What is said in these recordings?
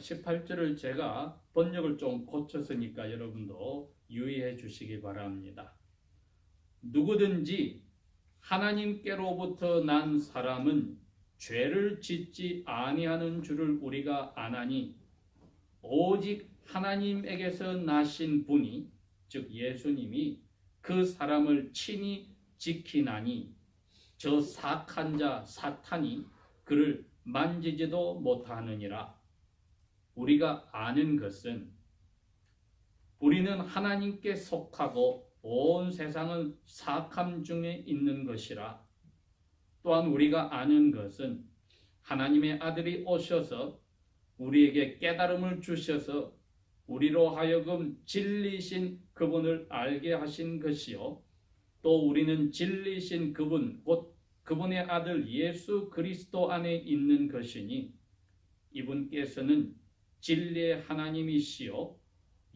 18절을 제가 번역을 좀 고쳤으니까 여러분도 유의해 주시기 바랍니다. 누구든지 하나님께로부터 난 사람은 죄를 짓지 아니하는 줄을 우리가 아나니 오직 하나님에게서 나신 분이 즉 예수님이 그 사람을 친히 지키나니 저 사악한 자 사탄이 그를 만지지도 못하느니라. 우리가 아는 것은 우리는 하나님께 속하고 온 세상은 사악함 중에 있는 것이라. 또한 우리가 아는 것은 하나님의 아들이 오셔서 우리에게 깨달음을 주셔서 우리로 하여금 진리신 그분을 알게 하신 것이요 또 우리는 진리신 그분 곧 그분의 아들 예수 그리스도 안에 있는 것이니 이분께서는 진리의 하나님이시요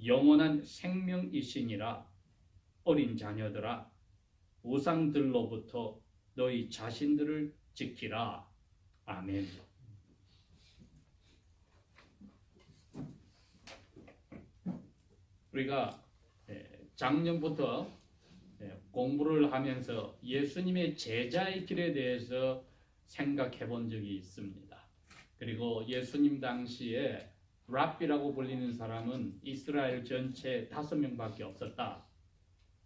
영원한 생명이시니라. 어린 자녀들아 우상들로부터 너희 자신들을 지키라. 아멘. 우리가 작년부터 공부를 하면서 예수님의 제자의 길에 대해서 생각해 본 적이 있습니다. 그리고 예수님 당시에 랍비라고 불리는 사람은 이스라엘 전체 5명밖에 없었다.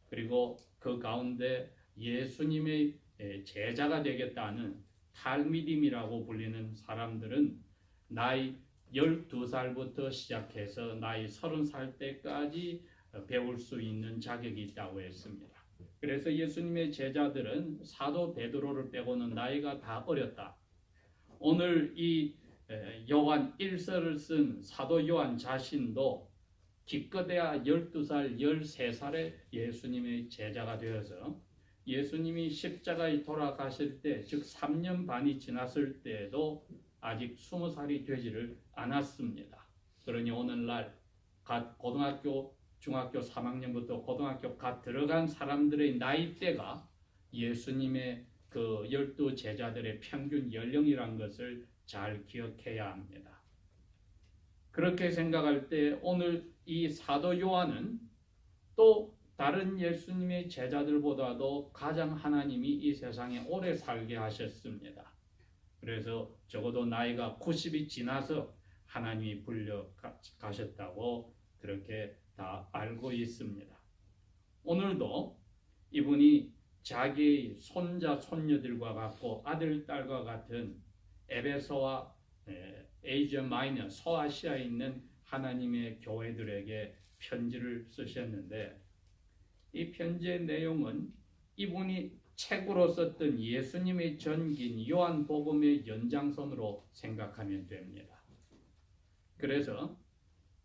그리고 그 가운데 예수님의 제자가 되겠다는 탈미딤이라고 불리는 사람들은 나이 12살부터 시작해서 나이 30살 때까지 배울 수 있는 자격이 있다고 했습니다. 그래서 예수님의 제자들은 사도 베드로를 빼고는 나이가 다 어렸다. 오늘 이 요한 1서를 쓴 사도 요한 자신도 기껏해야 12살, 13살에 예수님의 제자가 되어서 예수님이 십자가에 돌아가실 때, 즉 3년 반이 지났을 때에도 아직 20살이 되지를 않았습니다. 그러니 오늘날 갓 고등학교, 중학교 3학년부터 고등학교 갓 들어간 사람들의 나이대가 예수님의 그 12 제자들의 평균 연령이란 것을 잘 기억해야 합니다. 그렇게 생각할 때 오늘 이 사도 요한은 또 다른 예수님의 제자들보다도 가장 하나님이 이 세상에 오래 살게 하셨습니다. 그래서 적어도 나이가 90이 지나서 하나님이 불려가셨다고 그렇게 다 알고 있습니다. 오늘도 이분이 자기의 손자, 손녀들과 같고 아들, 딸과 같은 에베소와 에이지아 마이너, 소아시아에 있는 하나님의 교회들에게 편지를 쓰셨는데 이 편지의 내용은 이분이 책으로 썼던 예수님의 전기인 요한복음의 연장선으로 생각하면 됩니다. 그래서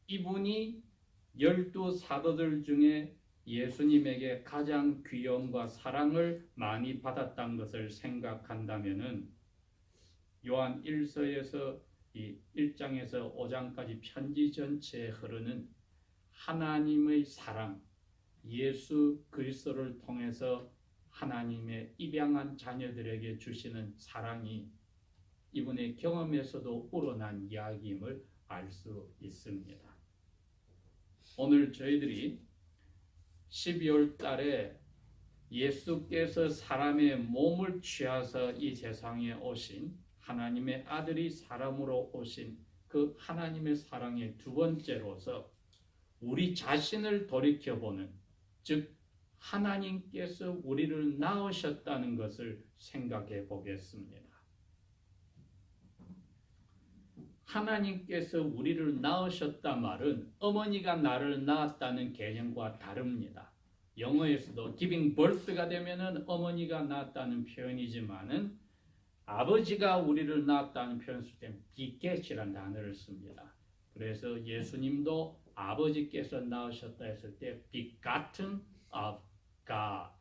이분이 12 사도들 중에 예수님에게 가장 귀여움과 사랑을 많이 받았다는 것을 생각한다면은 요한 1서에서 이 1장에서 5장까지 편지 전체에 흐르는 하나님의 사랑, 예수 그리스도를 통해서 하나님의 입양한 자녀들에게 주시는 사랑이 이분의 경험에서도 우러난 이야기임을 알 수 있습니다. 오늘 저희들이 12월 달에 예수께서 사람의 몸을 취하서 이 세상에 오신 하나님의 아들이 사람으로 오신 그 하나님의 사랑의 두 번째로서 우리 자신을 돌이켜보는, 즉 하나님께서 우리를 낳으셨다는 것을 생각해 보겠습니다. 하나님께서 우리를 낳으셨다 말은 어머니가 나를 낳았다는 개념과 다릅니다. 영어에서도 giving birth가 되면은 어머니가 낳았다는 표현이지만은 아버지가 우리를 낳았다는 표현 쓸 때 beget이라는 단어를 씁니다. 그래서 예수님도 아버지께서 낳으셨다 했을 때 begotten of God.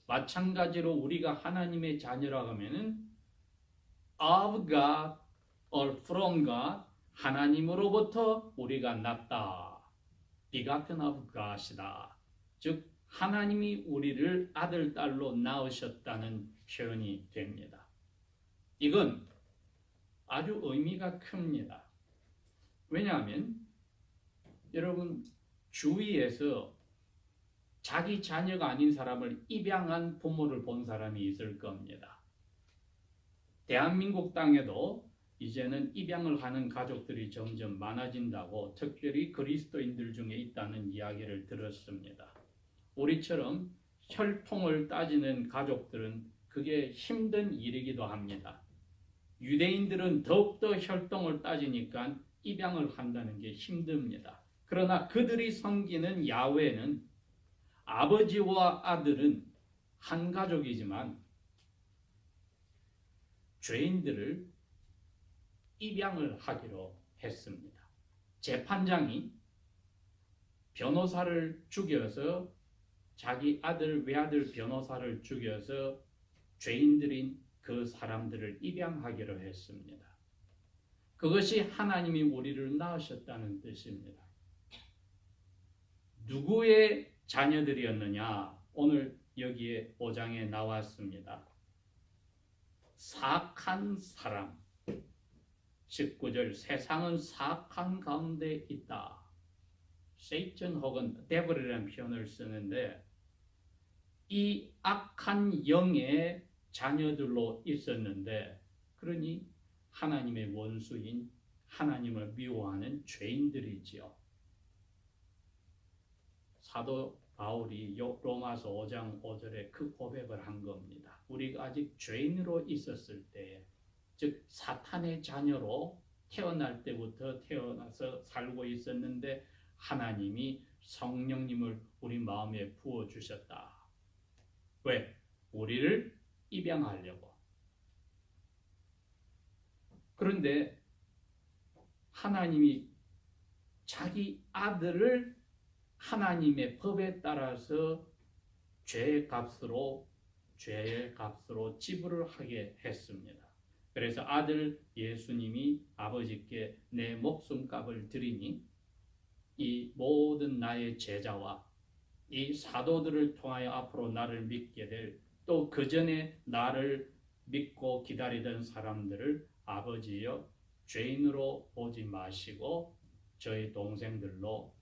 마찬가지로 우리가 하나님의 자녀라고 하면은 of God or from God, 하나님으로부터 우리가 낳다. begotten of God이다. 즉 하나님이 우리를 아들, 딸로 낳으셨다는 표현이 됩니다. 이건 아주 의미가 큽니다. 왜냐하면 여러분 주위에서 자기 자녀가 아닌 사람을 입양한 부모를 본 사람이 있을 겁니다. 대한민국 땅에도 이제는 입양을 하는 가족들이 점점 많아진다고 특별히 그리스도인들 중에 있다는 이야기를 들었습니다. 우리처럼 혈통을 따지는 가족들은 그게 힘든 일이기도 합니다. 유대인들은 더욱더 혈통을 따지니까 입양을 한다는 게 힘듭니다. 그러나 그들이 섬기는 야훼는 아버지와 아들은 한 가족이지만 죄인들을 입양을 하기로 했습니다. 재판장이 변호사를 죽여서 자기 아들, 외아들 변호사를 죽여서 죄인들인 그 사람들을 입양하기로 했습니다. 그것이 하나님이 우리를 낳으셨다는 뜻입니다. 누구의 자녀들이었느냐? 오늘 여기에 5장에 나왔습니다. 사악한 사람. 19절 세상은 사악한 가운데 있다. Satan 혹은 devil이라는 표현을 쓰는데 이 악한 영의 자녀들로 있었는데 그러니 하나님의 원수인 하나님을 미워하는 죄인들이지요. 사도 바울이 로마서 5장 5절에 그 고백을 한 겁니다. 우리가 아직 죄인으로 있었을 때에 즉 사탄의 자녀로 태어날 때부터 태어나서 살고 있었는데 하나님이 성령님을 우리 마음에 부어주셨다. 왜? 우리를 입양하려고. 그런데 하나님이 자기 아들을 하나님의 법에 따라서 죄의 값으로 지불을 하게 했습니다. 그래서 아들 예수님이 아버지께 내 목숨값을 드리니 이 모든 나의 제자와 이 사도들을 통하여 앞으로 나를 믿게 될 또 그 전에 나를 믿고 기다리던 사람들을 아버지여 죄인으로 보지 마시고 저희 동생들로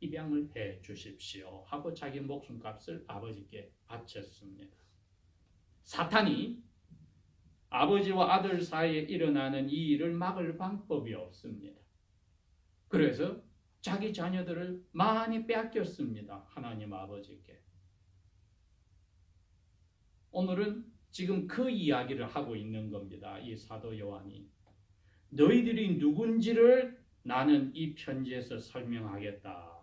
입양을 해 주십시오 하고 자기 목숨값을 아버지께 바쳤습니다. 사탄이 아버지와 아들 사이에 일어나는 이 일을 막을 방법이 없습니다. 그래서 자기 자녀들을 많이 빼앗겼습니다. 하나님 아버지께. 오늘은 지금 그 이야기를 하고 있는 겁니다. 이 사도 요한이. 너희들이 누군지를 나는 이 편지에서 설명하겠다.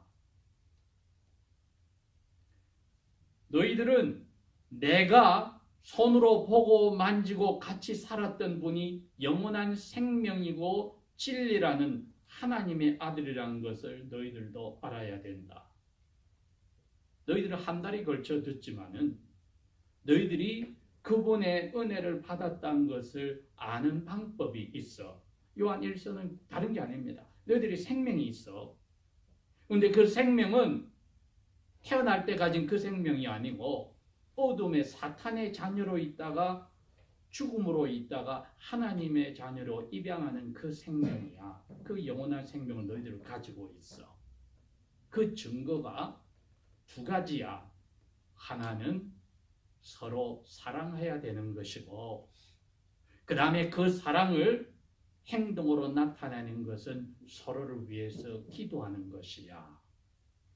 너희들은 내가 손으로 보고 만지고 같이 살았던 분이 영원한 생명이고 진리라는 하나님의 아들이라는 것을 너희들도 알아야 된다. 너희들은 한 달이 걸쳐 듣지만은 너희들이 그분의 은혜를 받았다는 것을 아는 방법이 있어. 요한 1서는 다른 게 아닙니다. 너희들이 생명이 있어. 그런데 그 생명은 태어날 때 가진 그 생명이 아니고 어둠의 사탄의 자녀로 있다가 죽음으로 있다가 하나님의 자녀로 입양하는 그 생명이야. 그 영원한 생명을 너희들 가지고 있어. 그 증거가 두 가지야. 하나는 서로 사랑해야 되는 것이고 그 다음에 그 사랑을 행동으로 나타내는 것은 서로를 위해서 기도하는 것이야.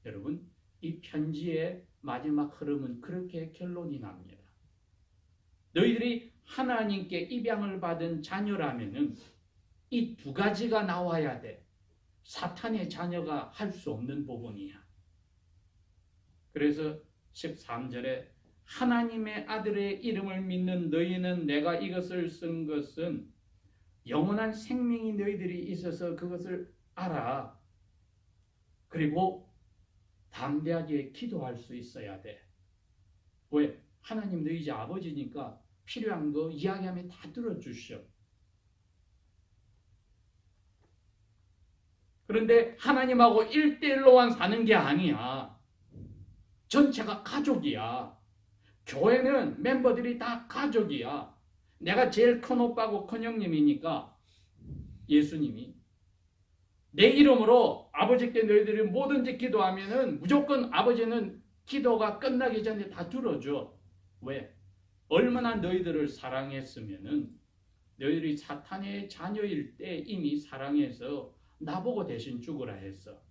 여러분, 이 편지의 마지막 흐름은 그렇게 결론이 납니다. 너희들이 하나님께 입양을 받은 자녀라면은 이 두 가지가 나와야 돼. 사탄의 자녀가 할 수 없는 부분이야. 그래서 13절에 하나님의 아들의 이름을 믿는 너희는 내가 이것을 쓴 것은 영원한 생명이 너희들이 있어서 그것을 알아. 그리고 담대하게 기도할 수 있어야 돼. 왜? 하나님 너희 이제 아버지니까 필요한 거 이야기하면 다 들어주셔. 그런데 하나님하고 1대1로만 사는 게 아니야. 전체가 가족이야. 교회는 멤버들이 다 가족이야. 내가 제일 큰 오빠고 큰 형님이니까 예수님이 내 이름으로 아버지께 너희들이 뭐든지 기도하면은 무조건 아버지는 기도가 끝나기 전에 다 들어줘. 왜? 얼마나 너희들을 사랑했으면은 너희들이 사탄의 자녀일 때 이미 사랑해서 나보고 대신 죽으라 했어.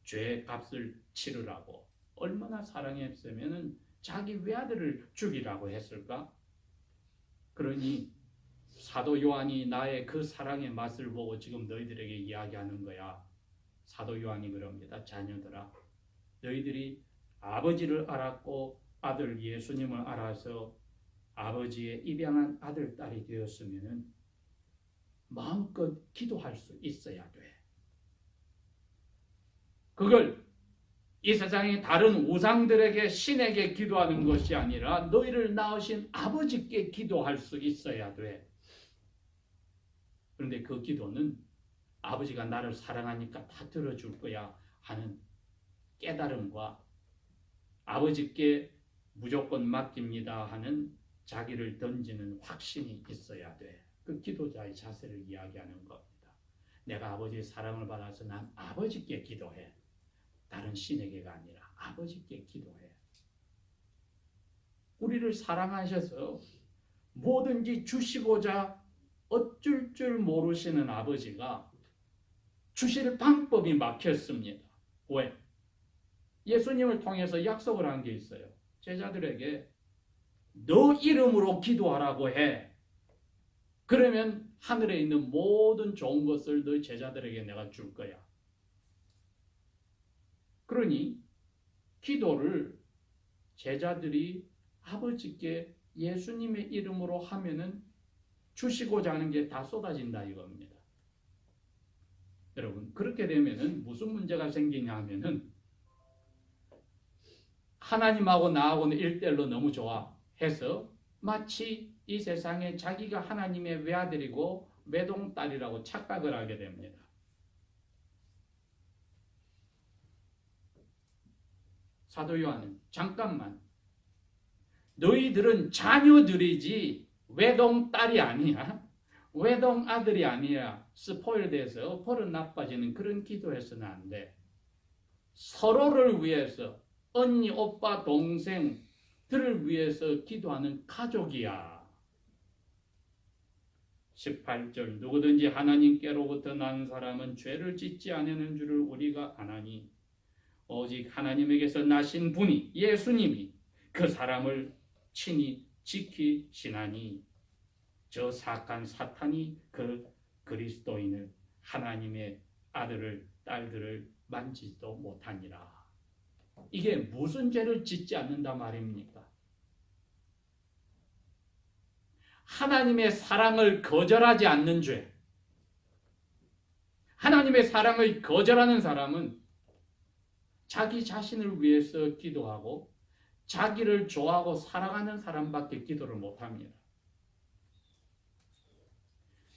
죄의 값을 치르라고. 얼마나 사랑했으면은 자기 외아들을 죽이라고 했을까? 그러니 사도 요한이 나의 그 사랑의 맛을 보고 지금 너희들에게 이야기하는 거야. 사도 요한이 그럽니다. 자녀들아, 너희들이 아버지를 알았고 아들 예수님을 알아서 아버지의 입양한 아들, 딸이 되었으면 마음껏 기도할 수 있어야 돼. 그걸 이 세상의 다른 우상들에게, 신에게 기도하는 것이 아니라 너희를 낳으신 아버지께 기도할 수 있어야 돼. 그런데 그 기도는 아버지가 나를 사랑하니까 다 들어줄 거야 하는 깨달음과 아버지께 무조건 맡깁니다 하는 자기를 던지는 확신이 있어야 돼. 그 기도자의 자세를 이야기하는 겁니다. 내가 아버지의 사랑을 받아서 난 아버지께 기도해. 다른 신에게가 아니라 아버지께 기도해. 우리를 사랑하셔서 뭐든지 주시고자 어쩔 줄 모르시는 아버지가 주실 방법이 막혔습니다. 왜? 예수님을 통해서 약속을 한 게 있어요. 제자들에게 너 이름으로 기도하라고 해. 그러면 하늘에 있는 모든 좋은 것을 너희 제자들에게 내가 줄 거야. 그러니 기도를 제자들이 아버지께 예수님의 이름으로 하면은 주시고자 하는 게 다 쏟아진다 이겁니다. 여러분, 그렇게 되면은 무슨 문제가 생기냐 하면은 하나님하고 나하고는 1대1로 너무 좋아 해서 마치 이 세상에 자기가 하나님의 외아들이고 외동딸이라고 착각을 하게 됩니다. 사도 요한은 잠깐만, 너희들은 자녀들이지 외동딸이 아니야. 외동아들이 아니야. 스포일돼서 버릇 나빠지는 그런 기도해서는 안 돼. 서로를 위해서 언니, 오빠, 동생들을 위해서 기도하는 가족이야. 18절 누구든지 하나님께로부터 난 사람은 죄를 짓지 않는 줄을 우리가 아나니 오직 하나님에게서 나신 분이 예수님이 그 사람을 친히 지키시나니 저 사악한 사탄이 그 그리스도인을 하나님의 아들을 딸들을 만지지도 못하니라. 이게 무슨 죄를 짓지 않는다 말입니까? 하나님의 사랑을 거절하지 않는 죄. 하나님의 사랑을 거절하는 사람은 자기 자신을 위해서 기도하고 자기를 좋아하고 사랑하는 사람밖에 기도를 못합니다.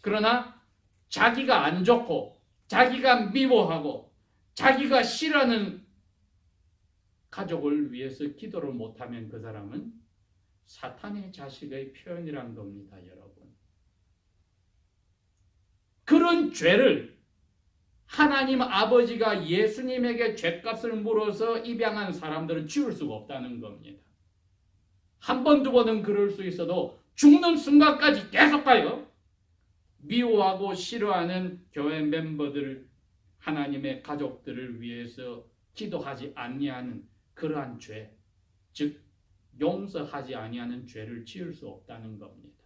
그러나 자기가 안 좋고 자기가 미워하고 자기가 싫어하는 가족을 위해서 기도를 못하면 그 사람은 사탄의 자식의 표현이란 겁니다, 여러분. 그런 죄를 하나님 아버지가 예수님에게 죄값을 물어서 입양한 사람들은 지울 수가 없다는 겁니다. 한 번, 두 번은 그럴 수 있어도 죽는 순간까지 계속 가요. 미워하고 싫어하는 교회 멤버들, 하나님의 가족들을 위해서 기도하지 아니하는 그러한 죄, 즉 용서하지 아니하는 죄를 지을 수 없다는 겁니다.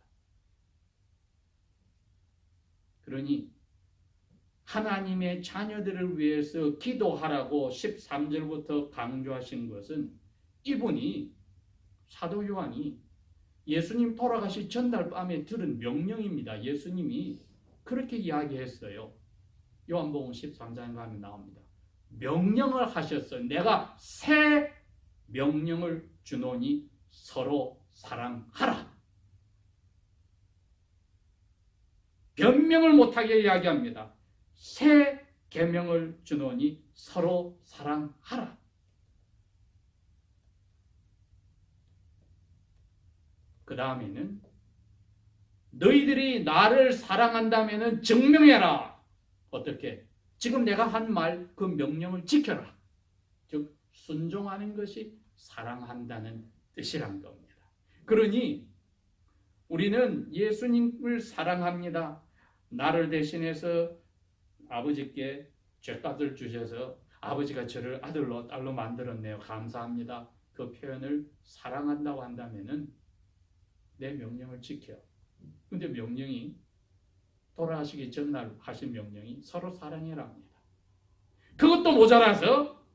그러니 하나님의 자녀들을 위해서 기도하라고 13절부터 강조하신 것은 이분이 사도 요한이 예수님 돌아가시 전날 밤에 들은 명령입니다. 예수님이 그렇게 이야기했어요. 요한복음 13장에 가면 나옵니다. 명령을 하셨어요. 내가 새 명령을 주노니 서로 사랑하라. 변명을 못하게 이야기합니다. 새 계명을 주노니 서로 사랑하라. 그 다음에는 너희들이 나를 사랑한다면 증명해라. 어떻게? 지금 내가 한 말 그 명령을 지켜라. 즉 순종하는 것이 사랑한다는 뜻이란 겁니다. 그러니 우리는 예수님을 사랑합니다. 나를 대신해서 아버지께 죄값을 주셔서 아버지가 저를 아들로 딸로 만들었네요. 감사합니다. 그 표현을 사랑한다고 한다면은 내 명령을 지켜. 근데 명령이 돌아가시기 전날 하신 명령이 서로 사랑해라 합니다. 그것도 모자라서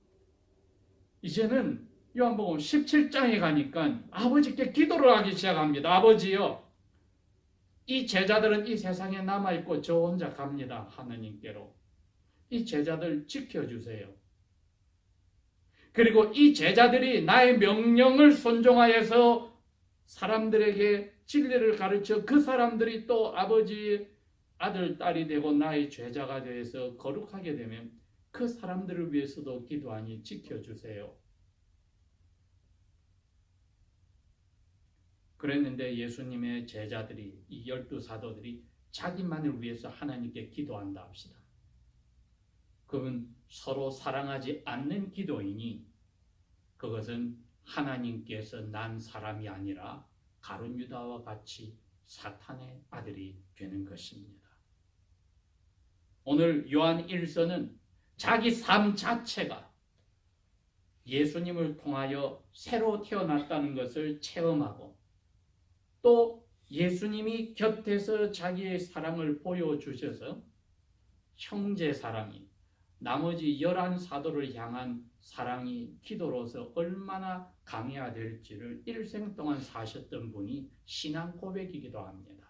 이제는 요한복음 17장에 가니까 아버지께 기도를 하기 시작합니다. 아버지요, 이 제자들은 이 세상에 남아있고 저 혼자 갑니다. 하느님께로. 이 제자들 지켜주세요. 그리고 이 제자들이 나의 명령을 순종하여서 사람들에게 진리를 가르쳐 그 사람들이 또 아버지의 아들, 딸이 되고 나의 제자가 되어서 거룩하게 되면 그 사람들을 위해서도 기도하니 지켜주세요. 그랬는데 예수님의 제자들이, 이 12사도들이 자기만을 위해서 하나님께 기도한다 합시다. 그건 서로 사랑하지 않는 기도이니 그것은 하나님께서 난 사람이 아니라 가룟 유다와 같이 사탄의 아들이 되는 것입니다. 오늘 요한 1서는 자기 삶 자체가 예수님을 통하여 새로 태어났다는 것을 체험하고 또 예수님이 곁에서 자기의 사랑을 보여주셔서 형제 사랑이 나머지 11사도를 향한 사랑이 기도로서 얼마나 강해야 될지를 일생 동안 사셨던 분이 신앙 고백이기도 합니다.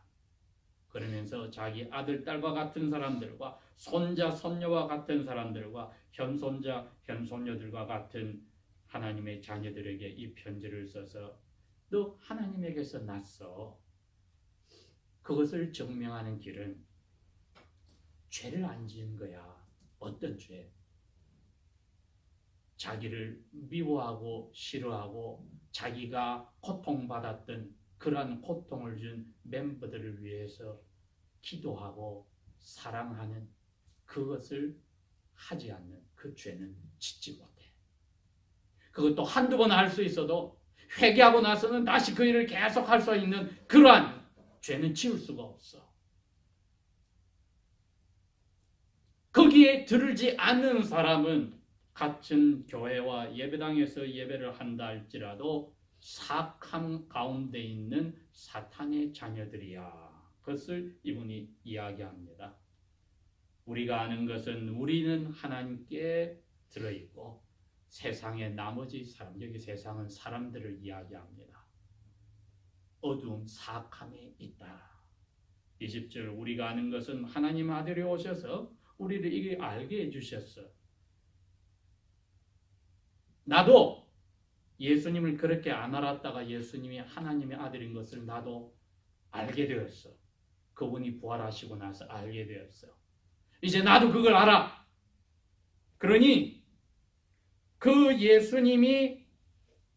그러면서 자기 아들, 딸과 같은 사람들과 손자, 손녀와 같은 사람들과 현손자, 현손녀들과 같은 하나님의 자녀들에게 이 편지를 써서 너 하나님에게서 났어. 그것을 증명하는 길은 죄를 안 지은 거야. 어떤 죄? 자기를 미워하고 싫어하고 자기가 고통받았던 그러한 고통을 준 멤버들을 위해서 기도하고 사랑하는 그것을 하지 않는 그 죄는 짓지 못해. 그것도 한두 번 할 수 있어도 회개하고 나서는 다시 그 일을 계속할 수 있는 그러한 죄는 지울 수가 없어. 거기에 들지 않는 사람은 같은 교회와 예배당에서 예배를 한다 할지라도 사악함 가운데 있는 사탄의 자녀들이야. 그것을 이분이 이야기합니다. 우리가 아는 것은 우리는 하나님께 들어있고 세상의 나머지 사람, 여기 세상은 사람들을 이야기합니다. 어두움, 사악함에 있다. 20절 우리가 아는 것은 하나님 아들이 오셔서 우리를 이게 알게 해주셨어. 나도 예수님을 그렇게 안 알았다가 예수님이 하나님의 아들인 것을 나도 알게 되었어. 그분이 부활하시고 나서 알게 되었어. 이제 나도 그걸 알아. 그러니 그 예수님이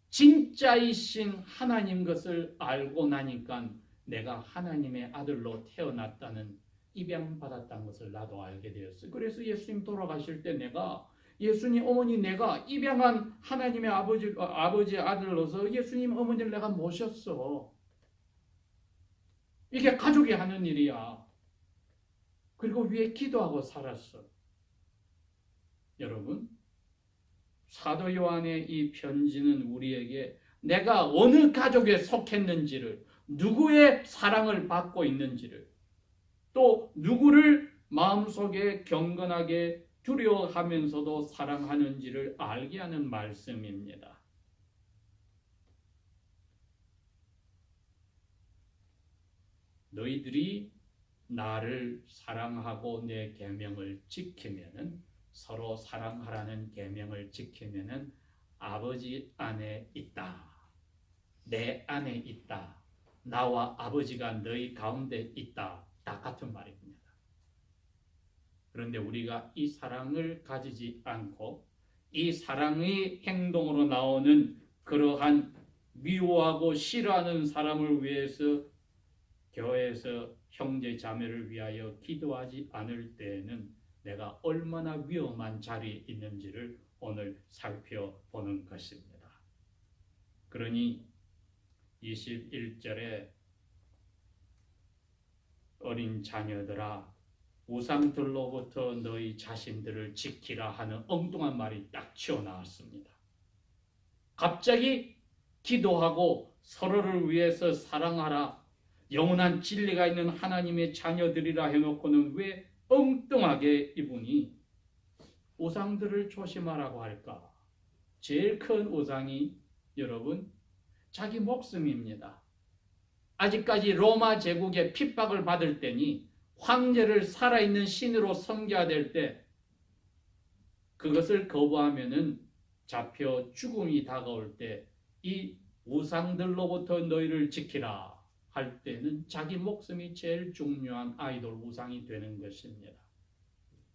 진짜이신 하나님 것을 알고 나니까 내가 하나님의 아들로 태어났다는 입양받았다는 것을 나도 알게 되었어. 그래서 예수님 돌아가실 때 내가 예수님 어머니 내가 입양한 하나님의 아버지의 아들로서 예수님 어머니를 내가 모셨어. 이게 가족이 하는 일이야. 그리고 위에 기도하고 살았어. 여러분, 사도 요한의 이 편지는 우리에게 내가 어느 가족에 속했는지를, 누구의 사랑을 받고 있는지를, 또 누구를 마음속에 경건하게 두려워하면서도 사랑하는지를 알게 하는 말씀입니다. 너희들이 나를 사랑하고 내 계명을 지키면은, 서로 사랑하라는 계명을 지키면은 아버지 안에 있다. 내 안에 있다. 나와 아버지가 너희 가운데 있다. 다 같은 말입니다. 그런데 우리가 이 사랑을 가지지 않고 이 사랑의 행동으로 나오는 그러한 미워하고 싫어하는 사람을 위해서 교회에서 형제 자매를 위하여 기도하지 않을 때에는 내가 얼마나 위험한 자리에 있는지를 오늘 살펴보는 것입니다. 그러니 21절에 어린 자녀들아 우상들로부터 너희 자신들을 지키라 하는 엉뚱한 말이 딱 튀어나왔습니다. 갑자기 기도하고 서로를 위해서 사랑하라, 영원한 진리가 있는 하나님의 자녀들이라 해놓고는 왜 엉뚱하게 이분이 우상들을 조심하라고 할까? 제일 큰 우상이 여러분 자기 목숨입니다. 아직까지 로마 제국의 핍박을 받을 때니 황제를 살아있는 신으로 섬겨야 될 때 그것을 거부하면은 잡혀 죽음이 다가올 때 이 우상들로부터 너희를 지키라 할 때는 자기 목숨이 제일 중요한 아이돌 우상이 되는 것입니다.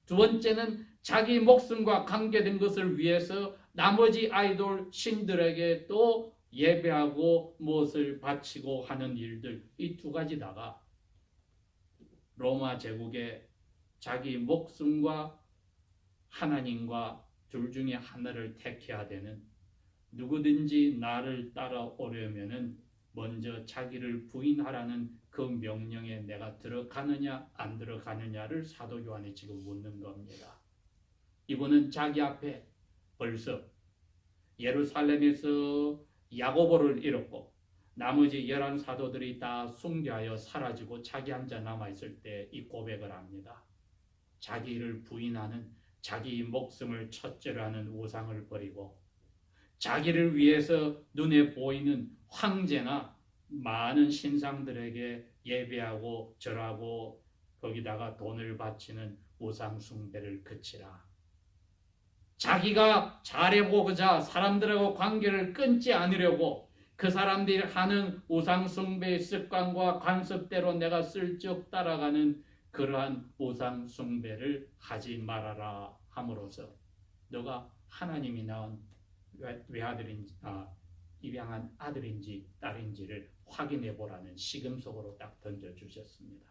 두 번째는 자기 목숨과 관계된 것을 위해서 나머지 아이돌 신들에게 또 예배하고 무엇을 바치고 하는 일들, 이 두 가지다가 로마 제국의 자기 목숨과 하나님과 둘 중에 하나를 택해야 되는, 누구든지 나를 따라오려면은 먼저 자기를 부인하라는 그 명령에 내가 들어가느냐 안 들어가느냐를 사도 요한이 지금 묻는 겁니다. 이분은 자기 앞에 벌써 예루살렘에서 야고보를 잃었고 나머지 11사도들이 다 숭배하여 사라지고 자기 혼자 남아있을 때 이 고백을 합니다. 자기를 부인하는, 자기 목숨을 첫째로 하는 우상을 버리고 자기를 위해서 눈에 보이는 황제나 많은 신상들에게 예배하고 절하고 거기다가 돈을 바치는 우상 숭배를 그치라. 자기가 잘해보고자 사람들하고 관계를 끊지 않으려고 그 사람들이 하는 우상 숭배의 습관과 관습대로 내가 슬쩍 따라가는 그러한 우상 숭배를 하지 말아라 함으로써 너가 하나님이 낳은 외아들인지 입양한 아들인지 딸인지를 확인해 보라는 시금석으로 딱 던져주셨습니다.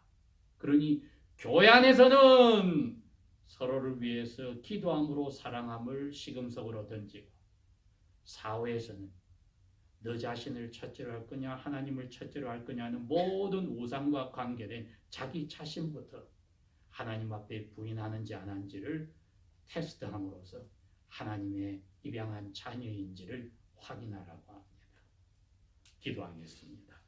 그러니 교회 안에서는 서로를 위해서 기도함으로 사랑함을 시금석으로 던지고, 사회에서는 너 자신을 첫째로 할 거냐 하나님을 첫째로 할 거냐는 모든 우상과 관계된 자기 자신부터 하나님 앞에 부인하는지 안 하는지를 테스트함으로써 하나님의 입양한 자녀인지를 확인하라고 합니다. 기도하겠습니다.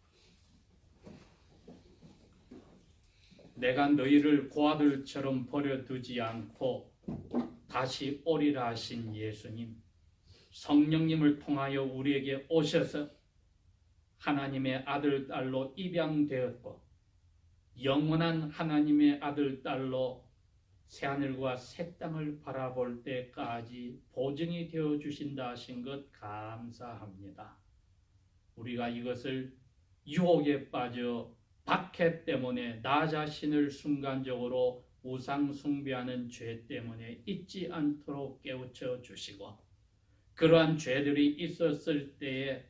내가 너희를 고아들처럼 버려두지 않고 다시 오리라 하신 예수님, 성령님을 통하여 우리에게 오셔서 하나님의 아들, 딸로 입양되었고 영원한 하나님의 아들, 딸로 새하늘과 새 땅을 바라볼 때까지 보증이 되어주신다 하신 것 감사합니다. 우리가 이것을 유혹에 빠져 박해 때문에 나 자신을 순간적으로 우상 숭배하는 죄 때문에 잊지 않도록 깨우쳐 주시고, 그러한 죄들이 있었을 때에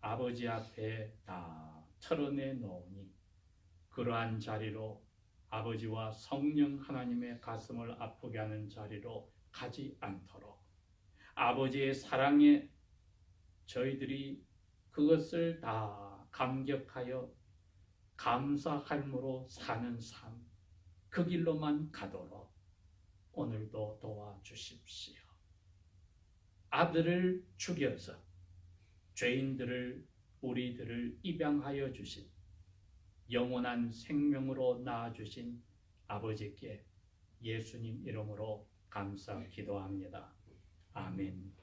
아버지 앞에 다 털어내 놓으니 그러한 자리로 아버지와 성령 하나님의 가슴을 아프게 하는 자리로 가지 않도록 아버지의 사랑에 저희들이 그것을 다 감격하여 감사함으로 사는 삶, 그 길로만 가도록 오늘도 도와주십시오. 아들을 죽여서 죄인들을, 우리들을 입양하여 주신, 영원한 생명으로 낳아주신 아버지께 예수님 이름으로 감사 기도합니다. 아멘.